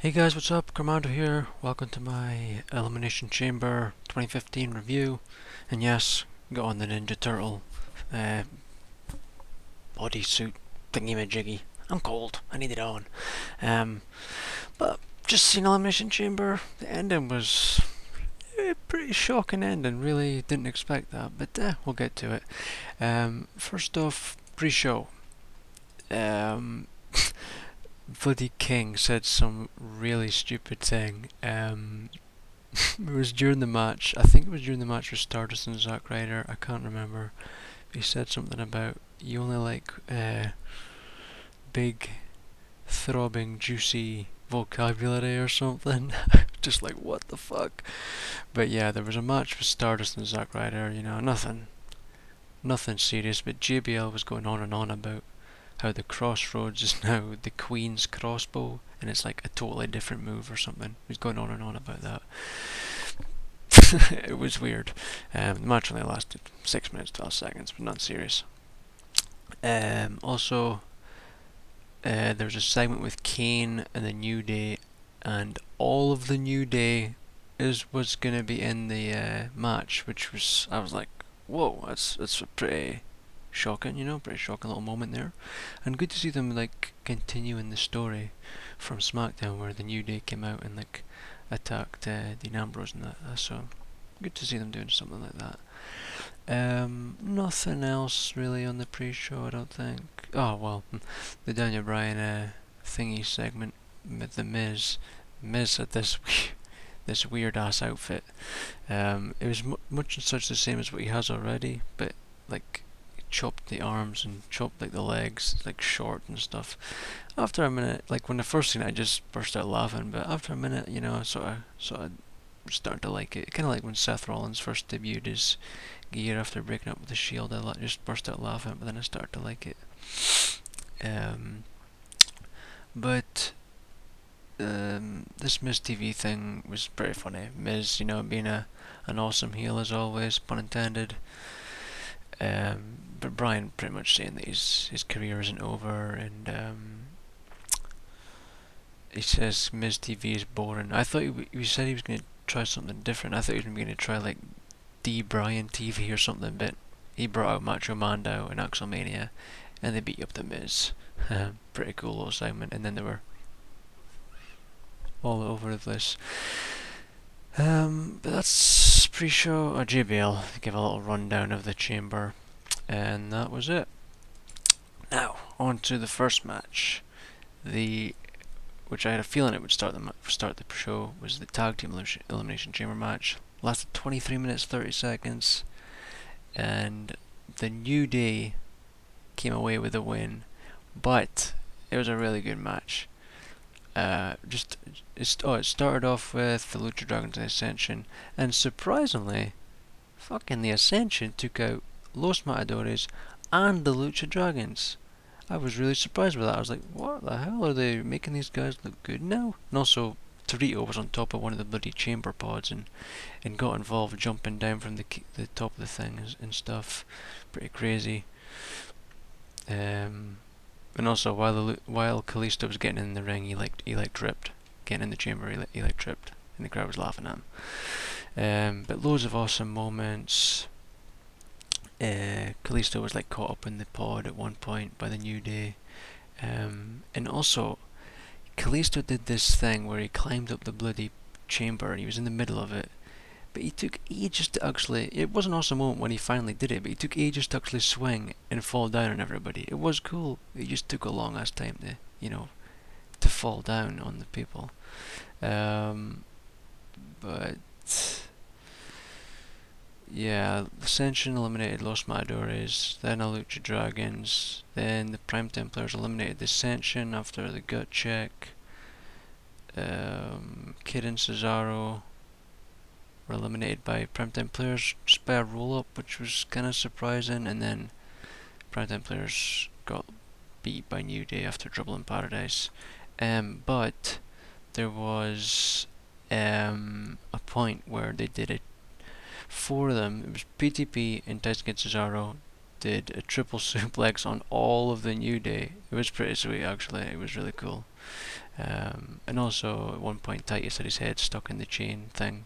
Hey guys, what's up? Commander here. Welcome to my Elimination Chamber 2015 review. And yes, got on the Ninja Turtle uh, bodysuit thingy-majiggy. I'm cold. I need it on. But just seen Elimination Chamber. The ending was a pretty shocking ending. Really didn't expect that, but we'll get to it. First off, pre-show. Um, Bloody King said some really stupid thing. It was during the match. I think it was during the match with Stardust and Zack Ryder. I can't remember. He said something about you only like big, throbbing, juicy vocabulary or something. Just like what the fuck. But yeah, there was a match with Stardust and Zack Ryder. You know, nothing serious. But JBL was going on and on about how the Crossroads is now the Queen's crossbow, and it's like a totally different move or something. He was going on and on about that. It was weird. The match only lasted 6 minutes 12 seconds, but not serious. Also, there was a segment with Kane and the New Day, and all of the New Day was gonna be in the match, which was, I was like, whoa, that's a pretty shocking, pretty shocking little moment there, and good to see them like continuing the story from SmackDown where the New Day came out and like attacked Dean Ambrose and that. So good to see them doing something like that. Nothing else really on the pre-show, I don't think. Oh well, the Daniel Bryan thingy segment with the Miz. Miz had this weird ass outfit. It was much and such the same as what he has already, but like chopped the arms and chopped like the legs, like short and stuff. After a minute, like when I first seen it, I just burst out laughing. But after a minute, I sort of started to like it. Kind of like when Seth Rollins first debuted his gear after breaking up with the Shield. I just burst out laughing, but then I started to like it. But this Miz TV thing was pretty funny. Miz, being an awesome heel as always, pun intended. But Brian pretty much saying that his career isn't over, and he says Miz TV is boring. I thought he said he was going to try something different. I thought he was going to try like D Brian TV or something, but he brought out Macho Man and Axelmania, and they beat up the Miz. Pretty cool little segment, and then they were all over the place. But that's pre-show. JBL give a little rundown of the chamber, and that was it. Now on to the first match, which I had a feeling it would start the show, was the tag team elimination chamber match. Lasted 23 minutes 30 seconds, and the New Day came away with a win, but it was a really good match. It started off with the Lucha Dragons and Ascension, and surprisingly, fucking the Ascension took out Los Matadores and the Lucha Dragons. I was really surprised with that. I was like, what the hell, are they making these guys look good now? And also, Torito was on top of one of the bloody chamber pods and got involved, jumping down from the top of the thing and stuff. Pretty crazy. And also, while Kalisto was getting in the ring, he tripped. Getting in the chamber, he tripped, and the crowd was laughing at him. But loads of awesome moments. Kalisto was like caught up in the pod at one point by the New Day, and also Kalisto did this thing where he climbed up the bloody chamber and he was in the middle of it. But he took ages to actually, it was an awesome moment when he finally did it, but he took ages to actually swing and fall down on everybody. It was cool. It just took a long ass time to fall down on the people. But yeah, Ascension eliminated Los Matadores, then the Lucha Dragons, then the Prime Templars eliminated the Ascension after the gut check. Kid and Cesaro were eliminated by Prime Templars just by a roll-up, which was kind of surprising, and then Prime Templars got beat by New Day after Trouble in Paradise. But there was a point where they did it for them. It was PTP and Tyson against Cesaro, did a triple suplex on all of the New Day. It was pretty sweet, actually. It was really cool. And also, at one point, Titus had his head stuck in the chain thing,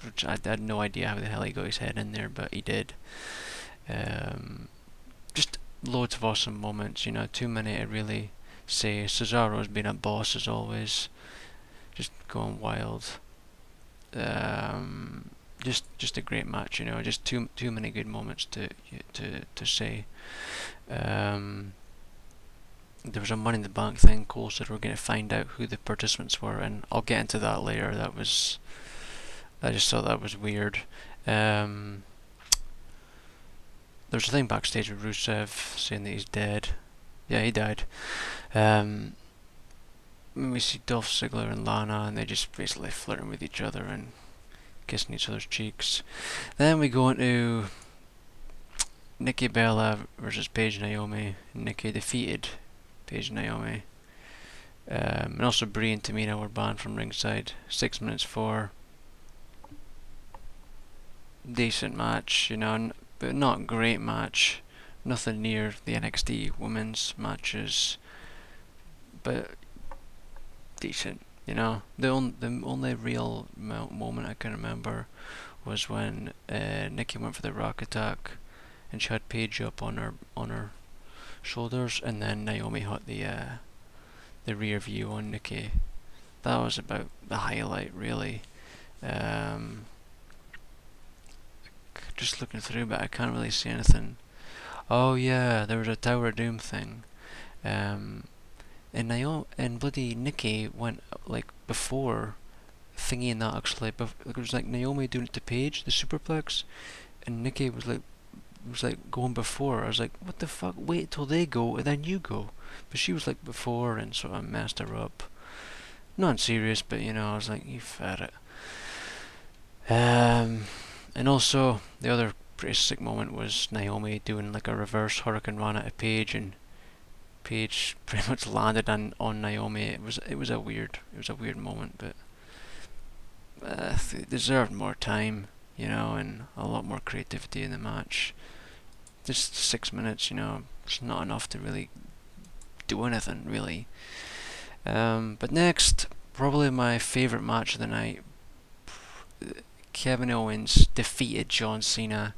which I had no idea how the hell he got his head in there, but he did. Just loads of awesome moments, you know, too many to really say. Cesaro's been a boss as always, just going wild. Just a great match, you know, just too many good moments to say. There was a Money in the Bank thing. Cole said we're going to find out who the participants were, and I'll get into that later. I just thought that was weird. There's a thing backstage with Rusev saying that he's dead. Yeah, he died. We see Dolph Ziggler and Lana, and they just basically flirting with each other and kissing each other's cheeks. Then we go into Nikki Bella versus Paige Naomi. Nikki defeated Paige Naomi. And also Brie and Tamina were banned from ringside. 6 minutes for decent match, you know, but not great match. Nothing near the NXT women's matches, but decent, you know. The only real moment I can remember was when Nikki went for the Rock Attack, and she had Paige up on her shoulders, and then Naomi had the rear view on Nikki. That was about the highlight, really. Just looking through, but I can't really see anything. Oh yeah, there was a Tower of Doom thing. And bloody Nikki went like before thingy and that actually. It was like Naomi doing it to Paige, the superplex, and Nikki was like going before. I was like, what the fuck? Wait till they go and then you go. But she was like before and sort of messed her up. Not serious, but you know, I was like, you ferret. And also the other pretty sick moment was Naomi doing like a reverse Hurricane Rana to Paige, and Paige pretty much landed on Naomi. It was a weird moment, but they deserved more time, you know, and a lot more creativity in the match. Just 6 minutes, you know, it's not enough to really do anything, really. But next, probably my favourite match of the night. Kevin Owens defeated John Cena,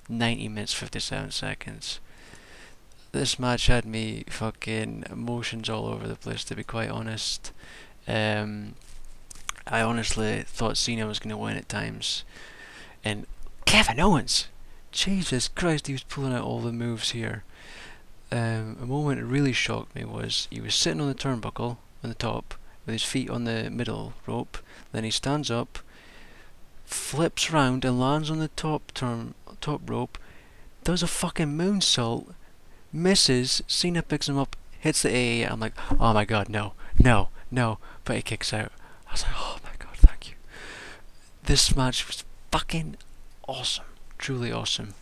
90 minutes 57 seconds. This match had me fucking emotions all over the place, to be quite honest. I honestly thought Cena was going to win at times, and Kevin Owens, Jesus Christ, he was pulling out all the moves here. A moment that really shocked me was he was sitting on the turnbuckle on the top with his feet on the middle rope. Then he stands up, flips round and lands on the top rope, does a fucking moonsault, misses. Cena picks him up, hits the AA. I'm like, oh my god, no, but he kicks out. I was like, oh my god, thank you. This match was fucking awesome, truly awesome.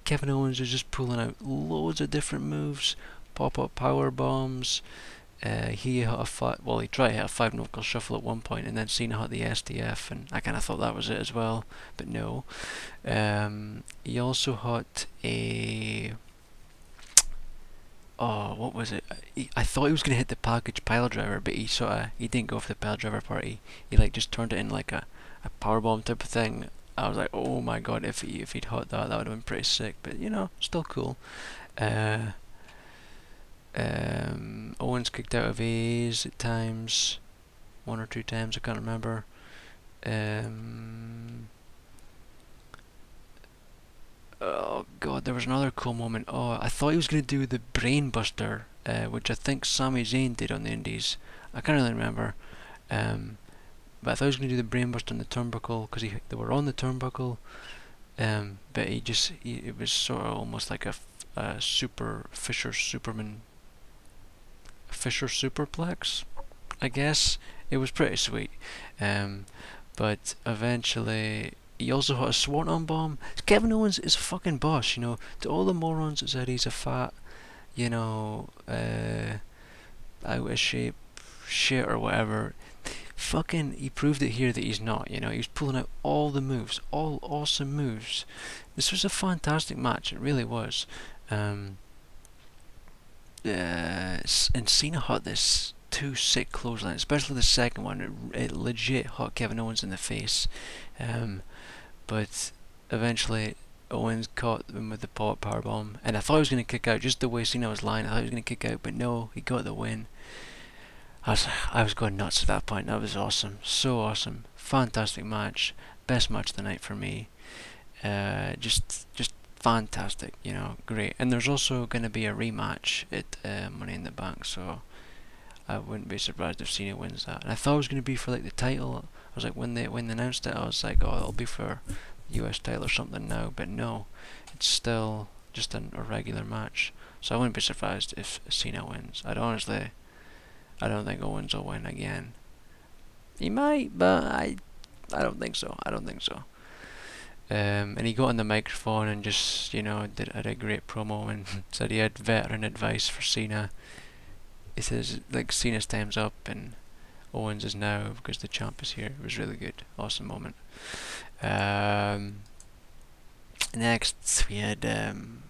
Kevin Owens is just pulling out loads of different moves, pop-up power bombs. He hit he tried to hit a 5-knuckle shuffle at one point, and then Cena hit the STF, and I kind of thought that was it as well, but no. He also hit a... Oh, what was it? I thought he was going to hit the package pile driver, but he didn't go for the pile driver part. He like just turned it in like a powerbomb type of thing. I was like, oh my god, if he'd hit that would have been pretty sick, but you know, still cool. Owens kicked out of A's at times, 1 or 2 times, I can't remember. Oh god, there was another cool moment. Oh, I thought he was going to do the Brain Buster, which I think Sami Zayn did on the Indies. I can't really remember. But I thought he was going to do the Brain Buster on the turnbuckle, because they were on the turnbuckle. But it was sort of almost like a Fisher superplex, I guess. It was pretty sweet. But eventually he also had a Swanton bomb. Kevin Owens is a fucking boss, you know. To all the morons that said he's a fat, you know, out of shape shit or whatever, he proved it here that he's not, you know, he was pulling out all the moves, all awesome moves. This was a fantastic match, it really was. And Cena had this two sick clotheslines, especially the second one, it legit hit Kevin Owens in the face. But eventually Owens caught him with the powerbomb, and I thought he was going to kick out, just the way Cena was lying, I thought he was going to kick out, but no, he got the win. I was going nuts at that point. That was awesome, so awesome, fantastic match, best match of the night for me. Just fantastic, you know, great. And there's also going to be a rematch at Money in the Bank, so I wouldn't be surprised if Cena wins that. And I thought it was going to be for like the title. I was like, when they announced it, I was like, oh, it'll be for US title or something now, but no, it's still just a regular match. So I wouldn't be surprised if Cena wins. I don't think Owens will win again. He might, but I don't think so. And he got on the microphone and just, you know, had a great promo and said he had veteran advice for Cena. He says, like, Cena's time's up and Owens is now because the champ is here. It was really good. Awesome moment. Next, we had... and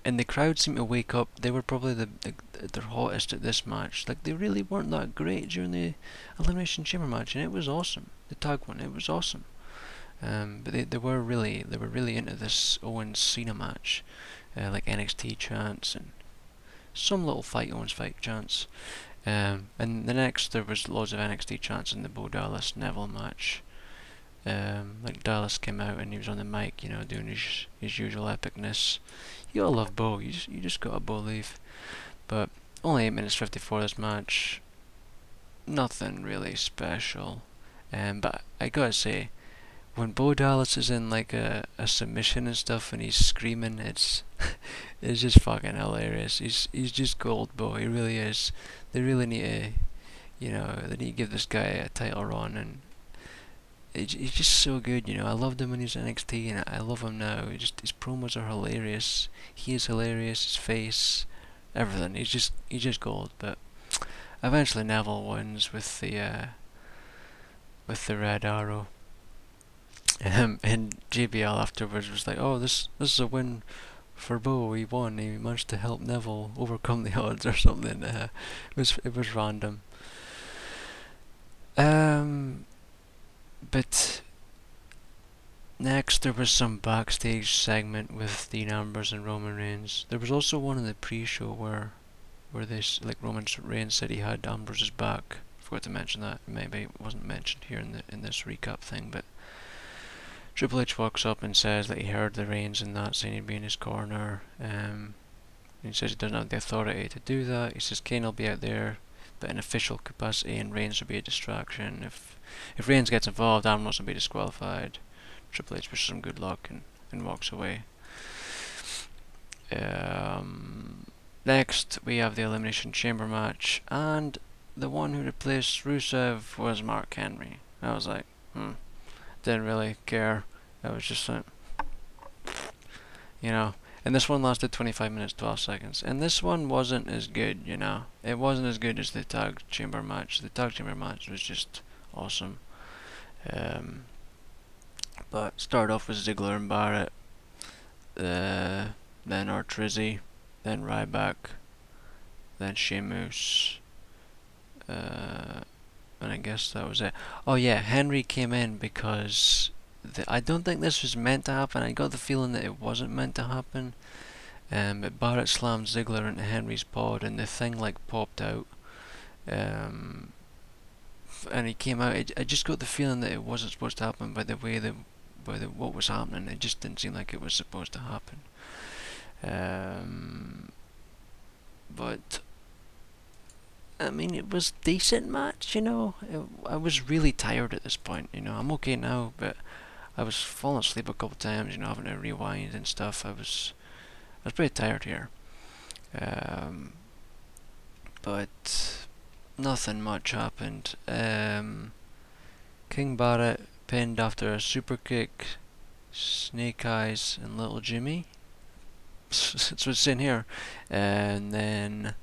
the crowd seemed to wake up. They were probably their hottest at this match. Like, they really weren't that great during the Elimination Chamber match, and it was awesome. The tag one, it was awesome. But they were really into this Owens Cena match, like NXT chants and some little Owens fight chants. And the next there was loads of NXT chants in the Bo Dallas Neville match. Like Dallas came out and he was on the mic, you know, doing his usual epicness. You gotta love Bo. You just gotta believe. But only 8 minutes 54 this match. Nothing really special. But I gotta say, when Bo Dallas is in like a submission and stuff and he's screaming, it's just fucking hilarious. He's just gold, Bo. He really is. They really need to, you know, they need to give this guy a title run, and he's just so good, you know. I loved him when he was NXT, and I love him now. His promos are hilarious. He is hilarious. His face, everything. He's just gold. But eventually Neville wins with the red arrow. And JBL afterwards was like, "Oh, this is a win for Bo. He won. He managed to help Neville overcome the odds or something." It was random. But next there was some backstage segment with Dean Ambrose and Roman Reigns. There was also one in the pre-show where this, like, Roman Reigns said he had Ambrose's back. Forgot to mention that. Maybe it wasn't mentioned here in this recap thing, but Triple H walks up and says that he heard the Reigns and that saying he'd be in his corner. He says he doesn't have the authority to do that. He says Kane will be out there, but in official capacity, and Reigns will be a distraction. If Reigns gets involved, Ambrose will be disqualified. Triple H wishes him good luck and walks away. Next, we have the Elimination Chamber match, and the one who replaced Rusev was Mark Henry. I was like, didn't really care. I was just like, you know. And this one lasted 25 minutes 12 seconds, and this one wasn't as good, you know. It wasn't as good as the Tag Chamber match. The Tag Chamber match was just awesome. But started off with Ziggler and Barrett, then Artrizzi, then Ryback, then Sheamus, and I guess that was it. Oh yeah, Henry came in because I don't think this was meant to happen. I got the feeling that it wasn't meant to happen. But Barrett slammed Ziggler into Henry's pod, and the thing like popped out. And he came out. I just got the feeling that it wasn't supposed to happen by the way what was happening. It just didn't seem like it was supposed to happen. But I mean, it was a decent match, you know. I was really tired at this point, you know. I'm okay now, but I was falling asleep a couple times, you know, having to rewind and stuff. I was pretty tired here. But nothing much happened. King Barrett pinned after a super kick, Snake Eyes and Little Jimmy. That's what's in here. And then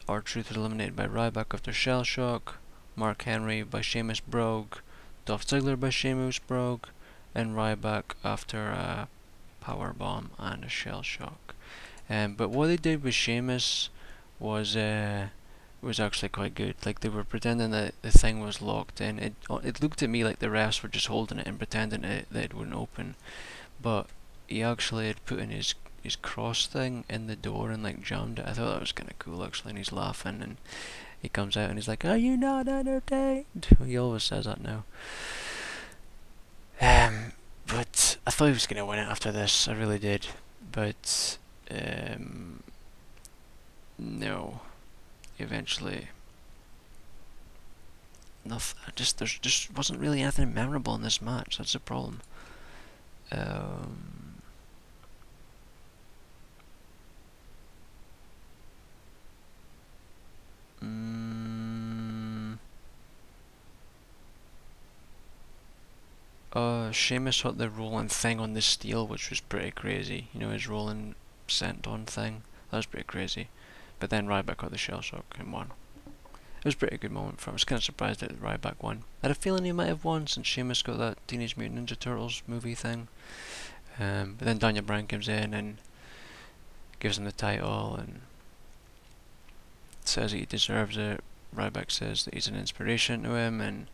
R-Truth was eliminated by Ryback after Shell Shock. Mark Henry by Sheamus broke, Dolph Ziggler by Sheamus broke, and Ryback after a power bomb and a shell shock. But what they did with Sheamus was actually quite good. Like, they were pretending that the thing was locked in. It looked to me like the refs were just holding it and pretending that it wouldn't open, but he actually had put in his cross thing in the door and like jammed it. I thought that was kind of cool actually, and he's laughing and he comes out and he's like, "Are you not entertained?" He always says that now. But I thought he was gonna win it after this. I really did, but no. Eventually, nothing. There just wasn't really anything memorable in this match. That's the problem. Sheamus hit the rolling thing on the steel, which was pretty crazy. You know, his rolling senton thing. That was pretty crazy. But then Ryback got the shell shock and won. It was a pretty good moment for him. I was kind of surprised that Ryback won. I had a feeling he might have won since Sheamus got that Teenage Mutant Ninja Turtles movie thing. But then Daniel Bryan comes in and gives him the title and says he deserves it. Ryback says that he's an inspiration to him, and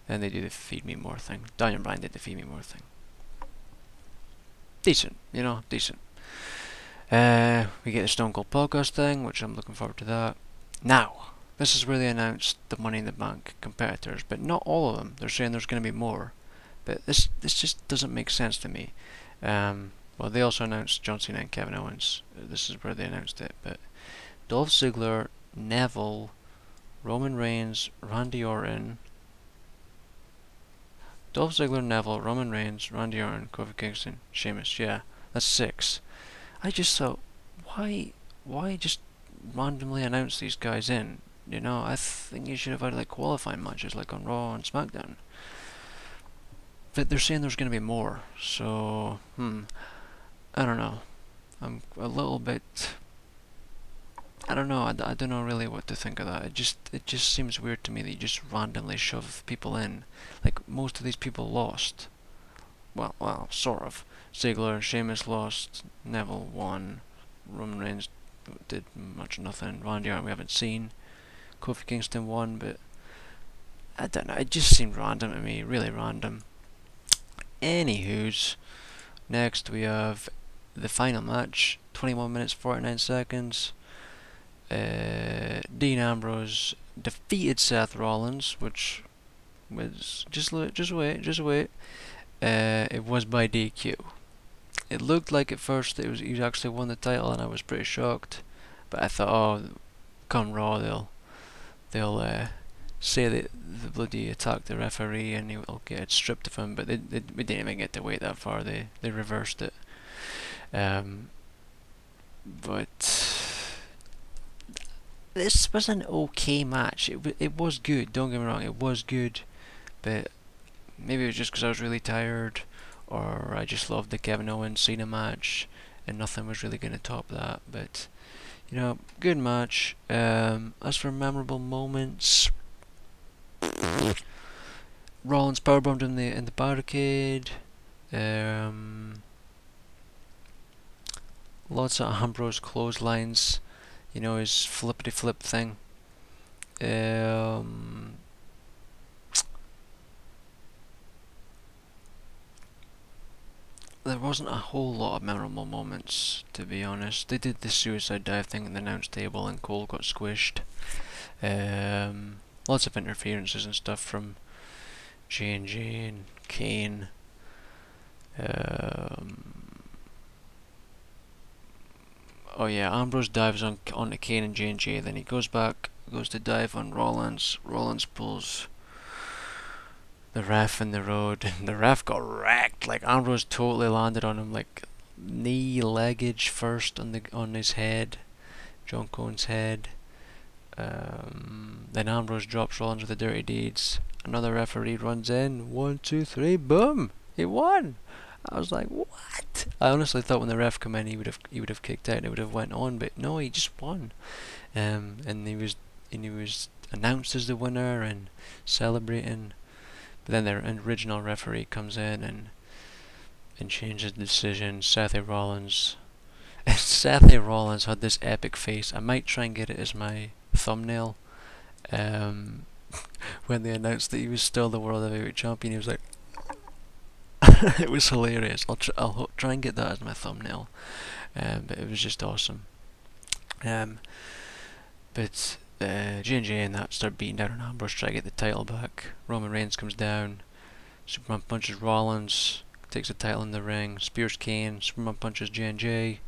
then they do the feed me more thing. Daniel Bryan did the feed me more thing. Decent, you know, decent. We get the Stone Cold Podcast thing, which I'm looking forward to that. Now, this is where they announced the Money in the Bank competitors, but not all of them. They're saying there's going to be more, but this just doesn't make sense to me. Well, they also announced John Cena and Kevin Owens. This is where they announced it, but Dolph Ziggler, Neville, Roman Reigns, Randy Orton. Dolph Ziggler, Neville, Roman Reigns, Randy Orton, Kofi Kingston, Sheamus. Yeah, that's 6. I just thought, why just randomly announce these guys in? You know, I think you should have had like qualifying matches like on Raw and SmackDown. But they're saying there's going to be more, so I don't know. I'm a little bit. I don't know. I don't know really what to think of that. It just seems weird to me that you just randomly shove people in. Like, most of these people lost. Well, sort of. Ziggler, Sheamus lost, Neville won, Roman Reigns did much nothing, Randy Orton we haven't seen, Kofi Kingston won, but I don't know, it just seemed random to me, really random. Anywho's, next we have the final match, 21 minutes 49 seconds. Dean Ambrose defeated Seth Rollins, which was just wait. It was by DQ. It looked like at first he actually won the title, and I was pretty shocked. But I thought, oh, come Raw, they'll say that the bloody attacked the referee and he'll get it stripped of him. But we didn't even get to wait that far. They reversed it. But this was an okay match. It was good. Don't get me wrong. It was good, but maybe it was just because I was really tired, or I just loved the Kevin Owens Cena match, and nothing was really going to top that. But you know, good match. As for memorable moments, Rollins powerbombed in the barricade. Lots of Ambrose clotheslines. You know, his flippity flip thing. There wasn't a whole lot of memorable moments, to be honest. They did the suicide dive thing at the announce table and Cole got squished. Lots of interferences and stuff from J&J and Kane. Oh yeah, Ambrose dives onto Kane and J&J, then he goes to dive on Rollins. Rollins pulls the ref in the road, and the ref got wrecked. Like, Ambrose totally landed on him, like knee leggage first on his head, John Cone's head. Then Ambrose drops Rollins with the dirty deeds. Another referee runs in. 1, 2, 3, boom! He won. I was like, what? I honestly thought when the ref came in, he would have kicked out. It would have went on, but no, he just won. And he was announced as the winner and celebrating. But then their original referee comes in and changes the decision. Seth Rollins. Seth Rollins had this epic face. I might try and get it as my thumbnail. Um, when they announced that he was still the World Heavyweight Champion, he was like, it was hilarious. I'll try and get that as my thumbnail. But it was just awesome. But J&J and that start beating down on Ambrose, try to get the title back. Roman Reigns comes down. Superman punches Rollins, takes the title in the ring. Spears Kane. Superman punches J&J.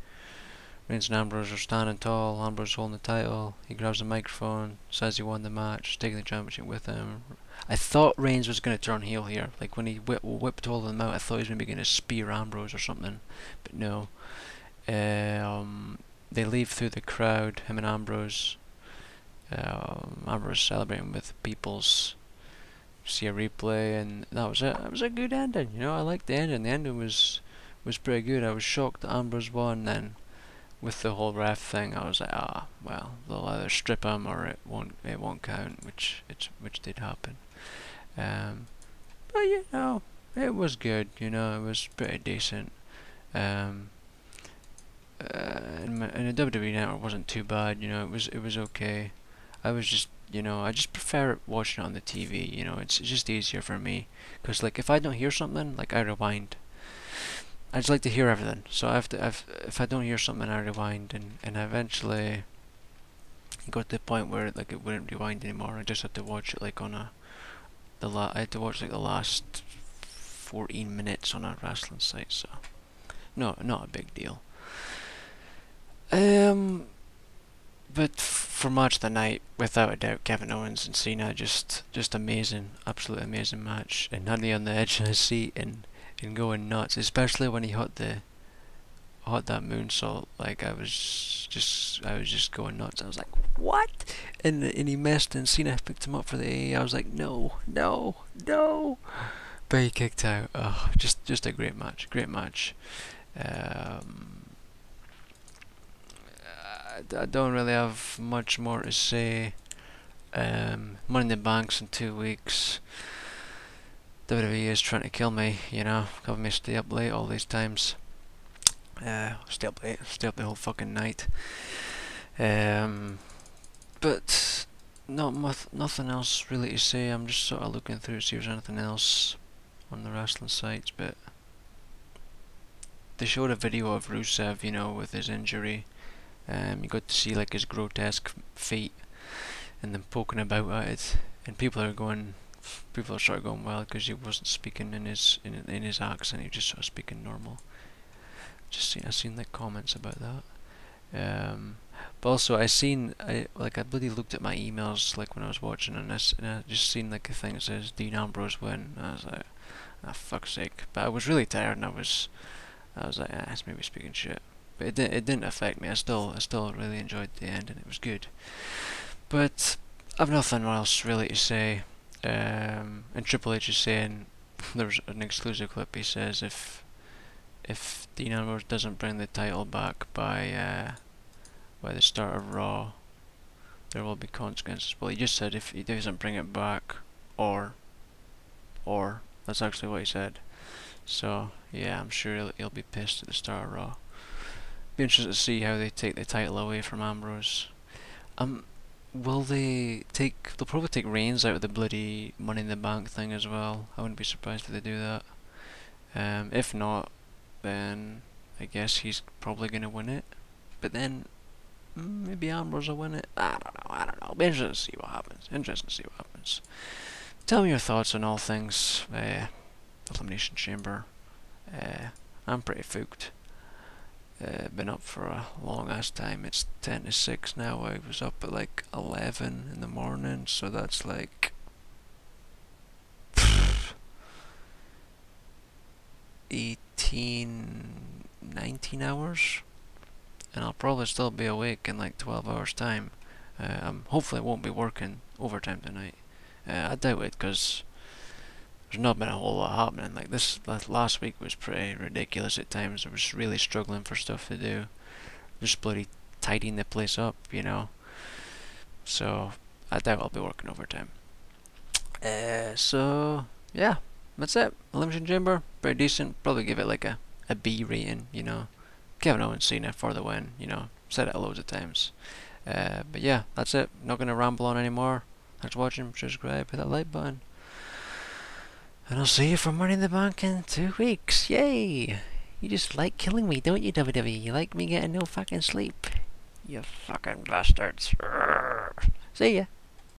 Reigns and Ambrose are standing tall. Ambrose holding the title. He grabs the microphone, says he won the match, taking the championship with him. I thought Reigns was going to turn heel here. Like when he whipped all of them out, I thought he was maybe going to spear Ambrose or something. But no. They leave through the crowd, him and Ambrose. Ambrose celebrating with Peoples. See a replay, and that was it. It was a good ending, you know. I liked the ending. The ending was pretty good. I was shocked that Ambrose won. Then with the whole ref thing, I was like, well, they'll either strip him or it won't count, which did happen. But you know, it was good. You know, it was pretty decent. And the WWE Network wasn't too bad. You know, it was okay. I was just, you know, I just prefer watching it on the TV. You know, it's just easier for me, because like if I don't hear something, like I rewind. I just like to hear everything, so if I don't hear something, I rewind, and eventually it got to the point where like it wouldn't rewind anymore. I just had to watch it like on I had to watch like the last 14 minutes on a wrestling site, so no, not a big deal. But for match of the night, without a doubt, Kevin Owens and Cena, just amazing, absolutely amazing match, and had me on the edge of his seat and going nuts, especially when he hit that moonsault. Like I was just going nuts. I was like, what? And he missed, and Cena picked him up for the A. I was like, no. But he kicked out. Oh, just a great match. I don't really have much more to say. Money in the Bank's in 2 weeks. WWE is trying to kill me, you know, having me stay up late all these times. Stay up the whole fucking night. But nothing else really to say. I'm just sort of looking through to see if there's anything else on the wrestling sites, but they showed a video of Rusev, you know, with his injury. You got to see like his grotesque feet, and them poking about at it, and people are sort of going wild because he wasn't speaking in his accent. He was just sort of speaking normal. I seen like comments about that. But also I bloody looked at my emails like when I was watching, and I just seen like a thing that says Dean Ambrose win, and I was like, fuck's sake. But I was really tired, and I was like, it's maybe speaking shit. But it didn't affect me. I still really enjoyed the end, and it was good. But I've nothing else really to say. And Triple H is saying, there's an exclusive clip. He says if Dean Ambrose doesn't bring the title back by the start of Raw, there will be consequences. Well, he just said if he doesn't bring it back, or that's actually what he said. So yeah, I'm sure he'll be pissed at the start of Raw. Be interested to see how they take the title away from Ambrose. They'll probably take Reigns out of the bloody Money in the Bank thing as well. I wouldn't be surprised if they do that. If not, then I guess he's probably gonna win it. But then maybe Ambrose will win it. I don't know. Be interested to see what happens. Tell me your thoughts on all things Elimination Chamber. I'm pretty fooked. Been up for a long ass time. It's 10 to 6 now. I was up at like 11 in the morning, so that's like 19 hours, and I'll probably still be awake in like 12 hours time. Hopefully I won't be working overtime tonight. I doubt it, because there's not been a whole lot happening. Like this last week was pretty ridiculous at times. I was really struggling for stuff to do. Just bloody tidying the place up, you know. So I doubt I'll be working overtime. So yeah, that's it. Elimination Chamber, pretty decent. Probably give it like a B rating. You know, Kevin Owens, Cena for the win. You know, said it loads of times. But yeah, that's it. Not gonna ramble on anymore. Thanks for watching. Subscribe, hit that like button, and I'll see you for Money in the Bank in 2 weeks. Yay! You just like killing me, don't you, WWE? You like me getting no fucking sleep. You fucking bastards. See ya.